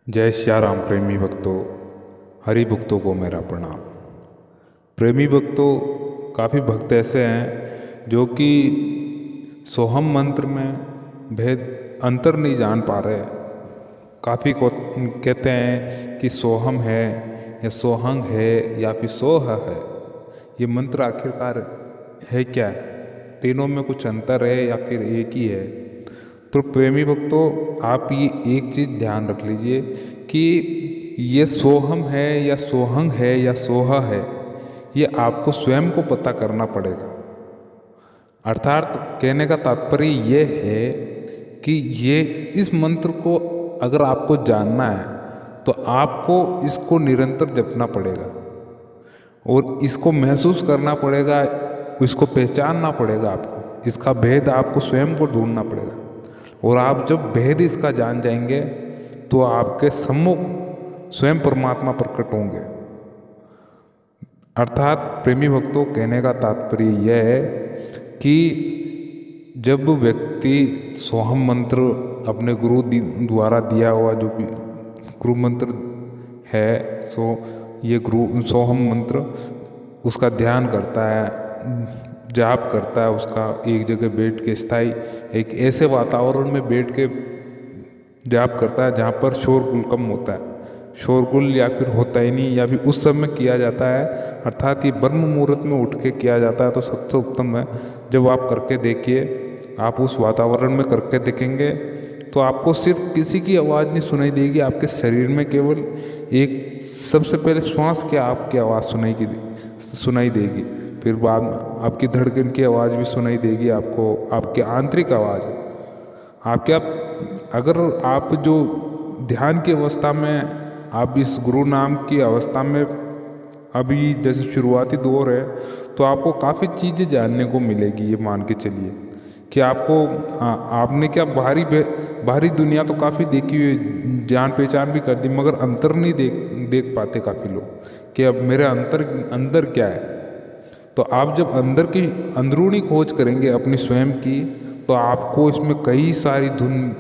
जय श्या राम प्रेमी भक्तों, हरि भक्तों को मेरा प्रणाम। प्रेमी भक्तों, काफ़ी भक्त ऐसे हैं जो कि सोहम मंत्र में भेद अंतर नहीं जान पा रहे। काफ़ी को कहते हैं कि सोहम है या सोहंग है या फिर सोह है। ये मंत्र आखिरकार है क्या? तीनों में कुछ अंतर है या फिर एक ही है? तो प्रेमी भक्तों, आप ये एक चीज़ ध्यान रख लीजिए कि ये सोहम है या सोहंग है या सोहा है, ये आपको स्वयं को पता करना पड़ेगा। अर्थात कहने का तात्पर्य ये है कि ये इस मंत्र को अगर आपको जानना है तो आपको इसको निरंतर जपना पड़ेगा और इसको महसूस करना पड़ेगा, इसको पहचानना पड़ेगा। आपको इसका भेद आपको स्वयं को ढूंढना पड़ेगा और आप जब भेद इसका जान जाएंगे तो आपके सम्मुख स्वयं परमात्मा प्रकट होंगे। अर्थात प्रेमी भक्तों, कहने का तात्पर्य यह है कि जब व्यक्ति सोहम मंत्र अपने गुरु द्वारा दिया हुआ जो भी गुरु मंत्र है, ये गुरु सोहम मंत्र उसका ध्यान करता है, जाप करता है, उसका एक जगह बैठ के स्थायी एक ऐसे वातावरण में बैठ के जाप करता है जहाँ पर शोरगुल कम होता है, शोरगुल या फिर होता ही नहीं या फिर उस समय किया जाता है। अर्थात ये ब्रह्म मुहूर्त में उठ के किया जाता है तो सबसे उत्तम है। जब आप करके देखिए, आप उस वातावरण में करके देखेंगे तो आपको सिर्फ किसी की आवाज़ नहीं सुनाई देगी, आपके शरीर में केवल एक सबसे पहले श्वास की आपकी आवाज़ सुनाई देगी, फिर बाद में आपकी धड़कन की आवाज़ भी सुनाई देगी, आपको आपकी आंतरिक आवाज़ आपके अगर आप जो ध्यान की अवस्था में, आप इस गुरु नाम की अवस्था में अभी जैसे शुरुआती दौर है तो आपको काफ़ी चीज़ें जानने को मिलेगी। ये मान के चलिए कि आपको आपने क्या बाहरी दुनिया तो काफ़ी देखी हुई, जान पहचान भी कर दी, मगर अंतर नहीं देख पाते काफ़ी लोग कि अब मेरे अंदर क्या है। तो आप जब अंदर की अंदरूनी खोज करेंगे अपनी स्वयं की तो आपको इसमें कई सारी धुन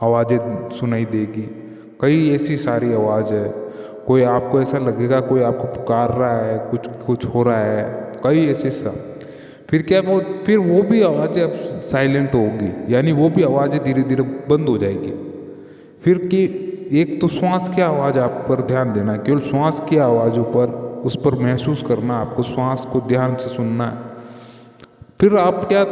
आवाज़ें सुनाई देगी, कई ऐसी सारी आवाज़ है। कोई आपको ऐसा लगेगा कोई आपको पुकार रहा है, कुछ हो रहा है, कई ऐसे सब। फिर वो भी आवाज़ें अब साइलेंट होगी, यानी वो भी आवाज़ें धीरे धीरे बंद हो जाएगी। फिर कि एक तो श्वास की आवाज़ आप पर ध्यान देना, केवल श्वास की आवाज़ों पर उस पर महसूस करना, आपको श्वास को ध्यान से सुनना है। फिर आप क्या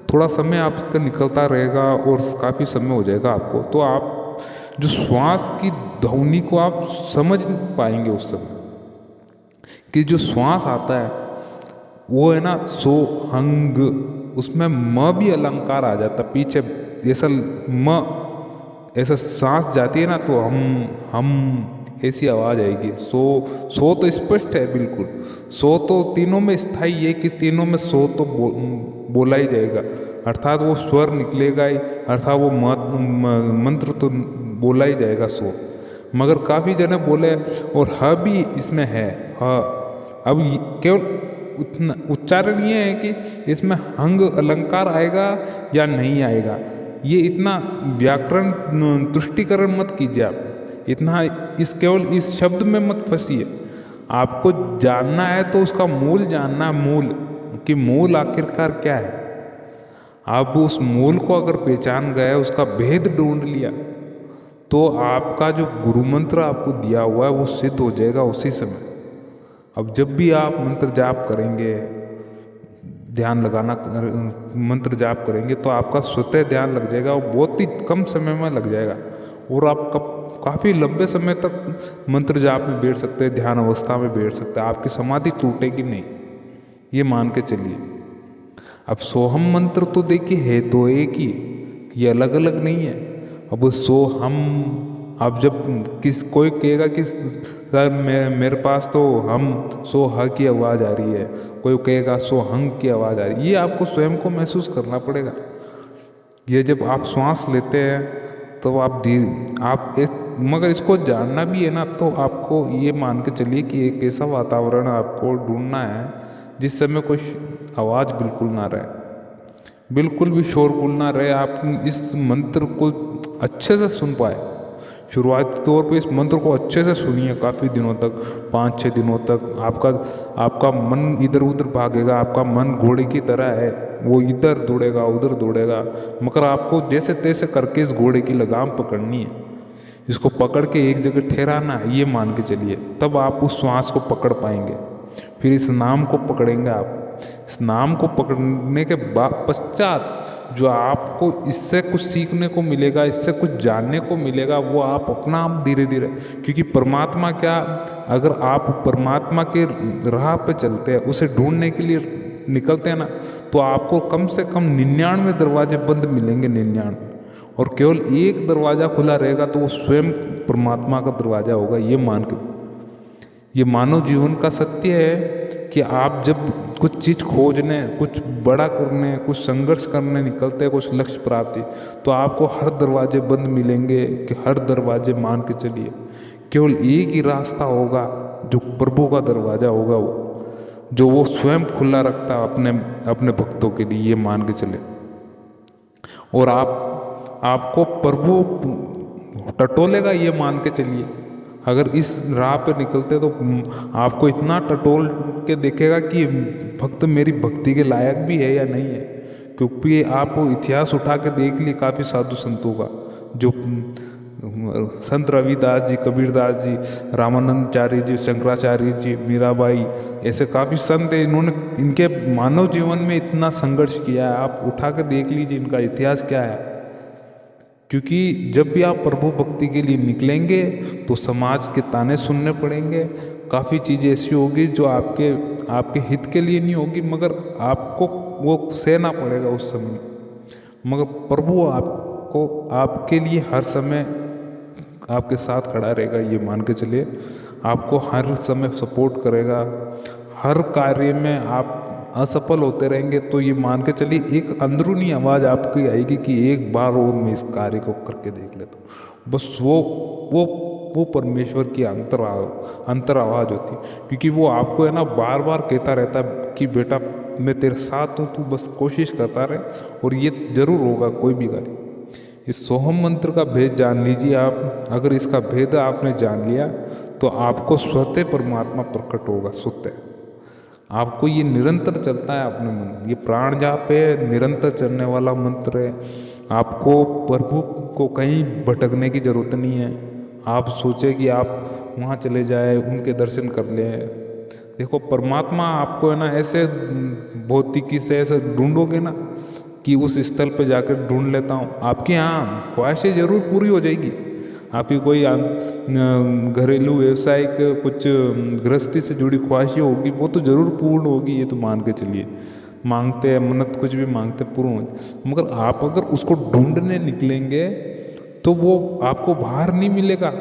थोड़ा समय आपका निकलता रहेगा और काफ़ी समय हो जाएगा आपको, तो आप जो श्वास की ध्वनि को आप समझ पाएंगे उस समय कि जो श्वास आता है वो है ना सो हंग, उसमें म भी अलंकार आ जाता पीछे, जैसा ऐसा सांस जाती है ना तो हम ऐसी आवाज़ आएगी। सो तो स्पष्ट है बिल्कुल, सो तो तीनों में स्थायी है कि तीनों में सो तो बोला ही जाएगा, अर्थात वो स्वर निकलेगा ही, अर्थात वो मंत्र तो बोला ही जाएगा सो। मगर काफ़ी जने बोले और ह भी इसमें है, ह अब केवल उतना उच्चारण ये है कि इसमें हंग अलंकार आएगा या नहीं आएगा, ये इतना व्याकरण तुष्टिकरण मत कीजिए। आप इतना केवल इस शब्द में मत फंसिए। आपको जानना है तो उसका मूल जानना, मूल कि मूल आखिरकार क्या है। आप उस मूल को अगर पहचान गए, उसका भेद ढूंढ लिया, तो आपका जो गुरु मंत्र आपको दिया हुआ है वो सिद्ध हो जाएगा उसी समय। अब जब भी आप मंत्र जाप करेंगे, मंत्र जाप करेंगे तो आपका स्वतः ध्यान लग जाएगा और बहुत ही कम समय में लग जाएगा और आप काफ़ी लंबे समय तक मंत्र जाप में बैठ सकते हैं, ध्यान अवस्था में बैठ सकते हैं, आपकी समाधि टूटेगी नहीं, ये मान के चलिए। अब सोहम मंत्र तो देखिए है तो एक ही, ये अलग अलग नहीं है। अब अब जब कोई कहेगा कि सर मेरे पास तो सो ह की आवाज़ आ रही है, कोई कहेगा सो हंग की आवाज़ आ रही है, ये आपको स्वयं को महसूस करना पड़ेगा। ये जब आप श्वास लेते हैं तो मगर इसको जानना भी है ना, तो आपको ये मान के चलिए कि एक ऐसा वातावरण आपको ढूंढना है जिस समय कोई आवाज़ बिल्कुल ना रहे, बिल्कुल भी शोरगुल ना रहे, आप इस मंत्र को अच्छे से सुन पाए। शुरुआती तौर पे इस मंत्र को अच्छे से सुनिए काफ़ी दिनों तक, 5-6 दिनों तक। आपका मन इधर उधर भागेगा, आपका मन घोड़े की तरह है, वो इधर दौड़ेगा उधर दौड़ेगा, मगर आपको जैसे तैसे करके इस घोड़े की लगाम पकड़नी है, इसको पकड़ के एक जगह ठहराना है, ये मान के चलिए, तब आप उस श्वास को पकड़ पाएंगे। फिर इस नाम को पकड़ेंगे आप। इस नाम को पकड़ने के बाद पश्चात जो आपको इससे कुछ सीखने को मिलेगा, इससे कुछ जानने को मिलेगा, वो आप अपना आप धीरे धीरे, क्योंकि परमात्मा क्या, अगर आप परमात्मा के राह पे चलते हैं, उसे ढूंढने के लिए निकलते हैं ना, तो आपको कम से कम 99 दरवाजे बंद मिलेंगे, 99, और केवल एक दरवाज़ा खुला रहेगा, तो वो स्वयं परमात्मा का दरवाज़ा होगा। ये मान के, ये मानव जीवन का सत्य है कि आप जब कुछ चीज़ खोजने, कुछ बड़ा करने, कुछ संघर्ष करने निकलते हैं, कुछ लक्ष्य प्राप्ति, तो आपको हर दरवाजे बंद मिलेंगे, कि हर दरवाजे मान के चलिए केवल एक ही रास्ता होगा, जो प्रभु का दरवाज़ा होगा, वो जो वो स्वयं खुला रखता है अपने भक्तों के लिए, ये मान के चले। और आपको प्रभु टटोलेगा, ये मान के चलिए। अगर इस राह पे निकलते तो आपको इतना टटोल के देखेगा कि भक्त मेरी भक्ति के लायक भी है या नहीं है, क्योंकि आप इतिहास उठा के देख लिए काफ़ी साधु संतों का, जो संत रविदास जी, कबीरदास जी, रामानंदचार्य जी, शंकराचार्य जी, मीराबाई, ऐसे काफ़ी संत हैं, इन्होंने इनके मानव जीवन में इतना संघर्ष किया है। आप उठा के देख लीजिए इनका इतिहास क्या है। क्योंकि जब भी आप प्रभु भक्ति के लिए निकलेंगे तो समाज के ताने सुनने पड़ेंगे, काफ़ी चीज़ें ऐसी होगी जो आपके हित के लिए नहीं होगी, मगर आपको वो सहना पड़ेगा उस समय। मगर प्रभु आपको आपके लिए हर समय आपके साथ खड़ा रहेगा, ये मान के चलिए। आपको हर समय सपोर्ट करेगा। हर कार्य में आप असफल होते रहेंगे तो ये मान के चलिए एक अंदरूनी आवाज़ आपकी आएगी कि एक बार और मैं इस कार्य को करके देख लेता हूँ। बस वो परमेश्वर की अंतर आवाज़ होती है, क्योंकि वो आपको है ना बार बार कहता रहता है कि बेटा मैं तेरे साथ हूँ, तू बस कोशिश करता रहे और ये जरूर होगा कोई भी कार्य। इस सोहम मंत्र का भेद जान लीजिए आप। अगर इसका भेद आपने जान लिया तो आपको स्वतः परमात्मा प्रकट होगा। स्वतः आपको ये निरंतर चलता है अपने मन, ये प्राण जाप है, निरंतर चलने वाला मंत्र है। आपको प्रभु को कहीं भटकने की जरूरत नहीं है। आप सोचे कि आप वहाँ चले जाए, उनके दर्शन कर लें। देखो परमात्मा आपको है ना ऐसे भौतिकी से ऐसे ढूंढोगे ना कि उस स्थल पे जाकर ढूंढ लेता हूँ, आपकी हाँ ख्वाहिशें जरूर पूरी हो जाएगी। आपकी कोई घरेलू व्यवसायिक कुछ गृहस्थी से जुड़ी ख्वाहिशें होगी, वो तो ज़रूर पूर्ण होगी, ये तो मान के चलिए। मांगते हैं मन्नत, कुछ भी मांगते पूर्ण हो, मगर आप अगर उसको ढूंढने निकलेंगे तो वो आपको बाहर नहीं मिलेगा।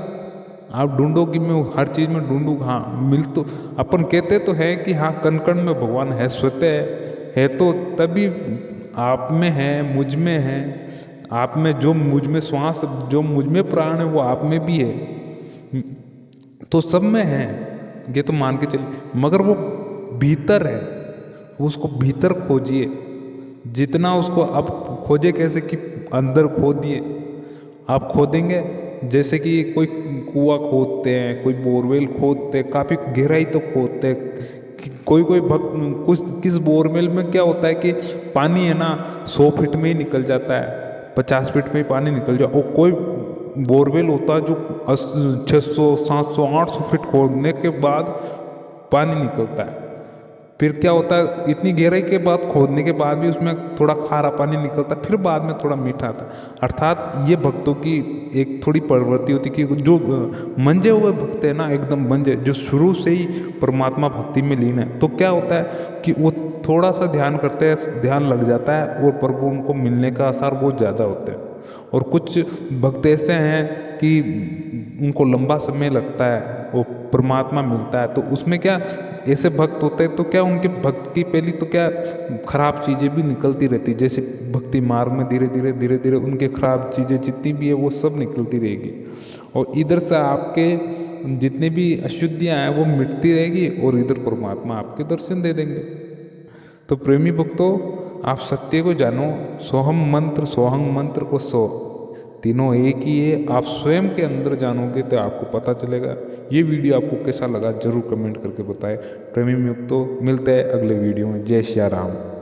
आप ढूंढोगे, मैं हर चीज़ में ढूंढूँ, हाँ मिल तो अपन कहते तो है कि हाँ कण कण में भगवान है, स्वतः है तो तभी आप में है, मुझ में है। आप में जो मुझ में श्वास, जो मुझ में प्राण है, वो आप में भी है, तो सब में है, ये तो मान के चलिए। मगर वो भीतर है, उसको भीतर खोजिए। जितना उसको अब खोजे कैसे कि अंदर खोदिए। आप खोदेंगे जैसे कि कोई कुआं खोदते हैं, कोई बोरवेल खोदते हैं, काफ़ी गहराई तो खोदते हैं। कोई भक्त किस बोरवेल में क्या होता है कि पानी है ना 100 फीट में ही निकल जाता है, 50 फीट में ही पानी निकल जाए। और कोई बोरवेल होता है जो 600, 700, 800 फीट खोदने के बाद पानी निकलता है। फिर क्या होता है, इतनी गहराई के बाद खोदने के बाद भी उसमें थोड़ा खारा पानी निकलता है, फिर बाद में थोड़ा मीठा आता है। अर्थात ये भक्तों की एक थोड़ी प्रवृत्ति होती है कि जो मंजे हुए भक्त है ना, एकदम मंजे, जो शुरू से ही परमात्मा भक्ति में लीन है, तो क्या होता है कि वो थोड़ा सा ध्यान करते हैं, ध्यान लग जाता है और प्रभु उनको मिलने का आसार बहुत ज़्यादा होते हैं। और कुछ भक्त ऐसे हैं कि उनको लंबा समय लगता है, वो परमात्मा मिलता है। तो उसमें क्या ऐसे भक्त होते हैं तो क्या उनके भक्त की पहली तो क्या खराब चीज़ें भी निकलती रहती, जैसे भक्ति मार्ग में धीरे धीरे उनके खराब चीज़ें जितनी भी है वो सब निकलती रहेगी, और इधर से आपके जितनी भी अशुद्धियाँ हैं वो मिटती रहेगी, और इधर परमात्मा आपके दर्शन दे देंगे। तो प्रेमी भक्तों, आप सत्य को जानो, सोहम मंत्र सोहंग मंत्र को सो, तीनों एक ही है। आप स्वयं के अंदर जानोगे तो आपको पता चलेगा। ये वीडियो आपको कैसा लगा जरूर कमेंट करके बताएं। प्रेमी मित्रों, मिलते हैं अगले वीडियो में। जय श्री राम।